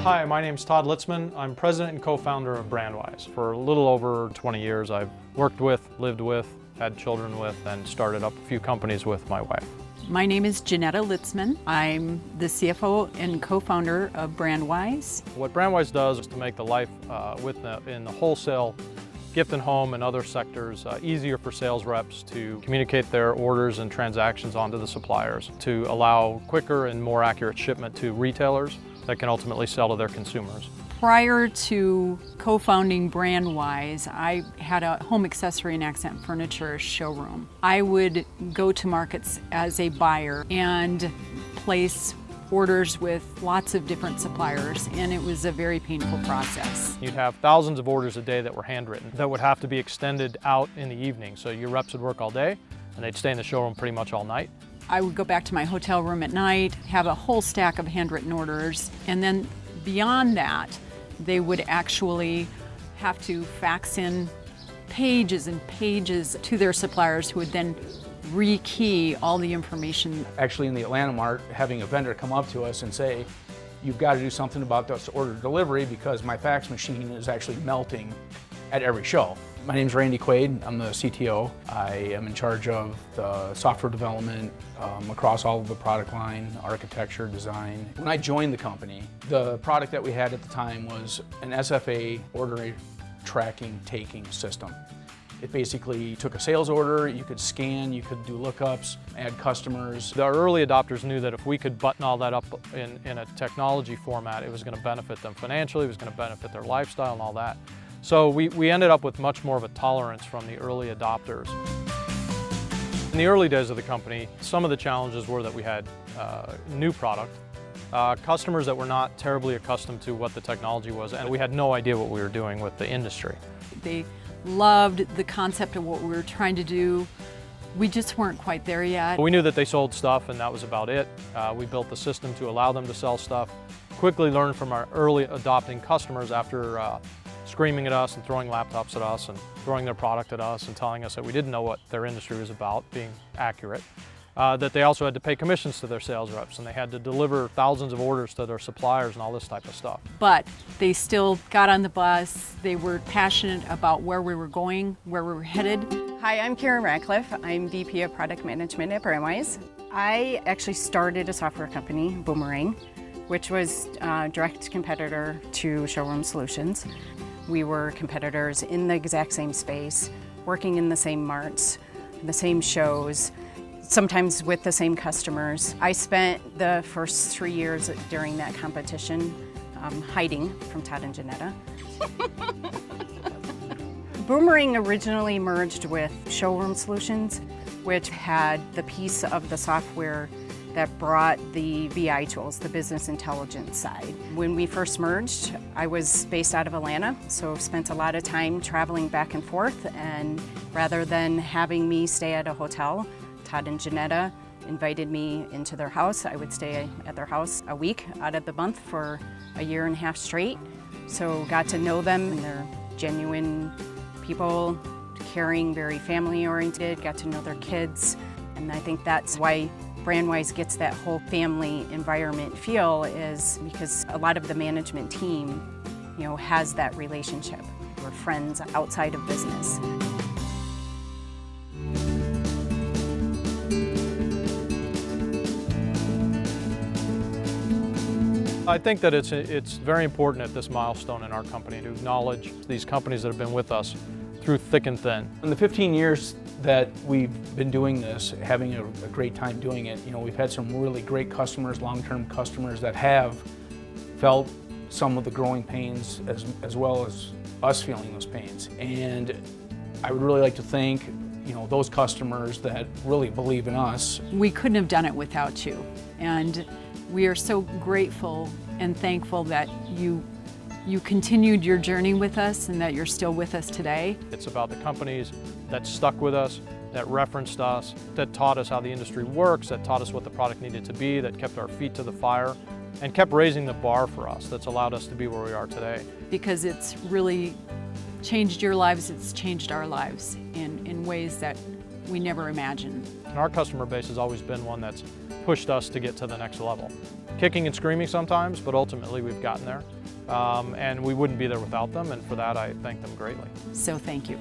Hi, my name's Todd Litzman. I'm president and co-founder of Brandwise. For a little over 20 years, I've worked with, lived with, had children with, and started up a few companies with my wife. My name is Jannetta Litzman. I'm the CFO and co-founder of Brandwise. What Brandwise does is to make the life in the wholesale, gift and home and other sectors easier for sales reps to communicate their orders and transactions onto the suppliers, to allow quicker and more accurate shipment to retailers that can ultimately sell to their consumers. Prior to co-founding Brandwise, I had a home accessory and accent furniture showroom. I would go to markets as a buyer and place orders with lots of different suppliers, and it was a very painful process. You'd have thousands of orders a day that were handwritten that would have to be extended out in the evening. So your reps would work all day and they'd stay in the showroom pretty much all night. I would go back to my hotel room at night, have a whole stack of handwritten orders, and then beyond that, they would actually have to fax in pages and pages to their suppliers, who would then rekey all the information. Actually, in the Atlanta Mart, having a vendor come up to us and say, you've got to do something about this order delivery because my fax machine is actually melting at every show. My name's Randy Quade. I'm the CTO. I am in charge of the software development across all of the product line, architecture, design. When I joined the company, the product that we had at the time was an SFA order tracking taking system. It basically took a sales order, you could scan, you could do lookups, add customers. The early adopters knew that if we could button all that up in a technology format, it was going to benefit them financially, it was going to benefit their lifestyle and all that. So we ended up with much more of a tolerance from the early adopters. In the early days of the company, some of the challenges were that we had new product, customers that were not terribly accustomed to what the technology was, and we had no idea what we were doing with the industry. They loved the concept of what we were trying to do. We just weren't quite there yet. We knew that they sold stuff and that was about it. We built the system to allow them to sell stuff. Quickly learned from our early adopting customers after screaming at us and throwing laptops at us and throwing their product at us and telling us that we didn't know what their industry was about, being accurate, that they also had to pay commissions to their sales reps and they had to deliver thousands of orders to their suppliers and all this type of stuff. But they still got on the bus. They were passionate about where we were going, where we were headed. Hi, I'm Karen Radcliffe. I'm VP of Product Management at Brandwise. I actually started a software company, Boomerang, which was a direct competitor to Showroom Solutions. We were competitors in the exact same space, working in the same marts, the same shows, sometimes with the same customers. I spent the first 3 years during that competition hiding from Todd and Jannetta. Boomerang originally merged with Showroom Solutions, which had the piece of the software that brought the BI tools, the business intelligence side. When we first merged, I was based out of Atlanta, so spent a lot of time traveling back and forth, and rather than having me stay at a hotel, Todd and Jannetta invited me into their house. I would stay at their house a week out of the month for a year and a half straight. So got to know them, and they're genuine people, caring, very family oriented, got to know their kids. And I think that's why Brandwise gets that whole family environment feel, is because a lot of the management team, has that relationship. We're friends outside of business. I think that it's very important at this milestone in our company to acknowledge these companies that have been with us through thick and thin. In the 15 years that we've been doing this, having a great time doing it, we've had some really great customers, long-term customers that have felt some of the growing pains as well as us feeling those pains. And I would really like to thank those customers that really believe in us. We couldn't have done it without you. And we are so grateful and thankful that you continued your journey with us and that you're still with us today. It's about the companies that stuck with us, that referenced us, that taught us how the industry works, that taught us what the product needed to be, that kept our feet to the fire, and kept raising the bar for us. That's allowed us to be where we are today. Because it's really changed your lives, it's changed our lives in ways that we never imagined. And our customer base has always been one that's pushed us to get to the next level. kicking and screaming sometimes, but ultimately we've gotten there. And we wouldn't be there without them, and for that I thank them greatly. So thank you.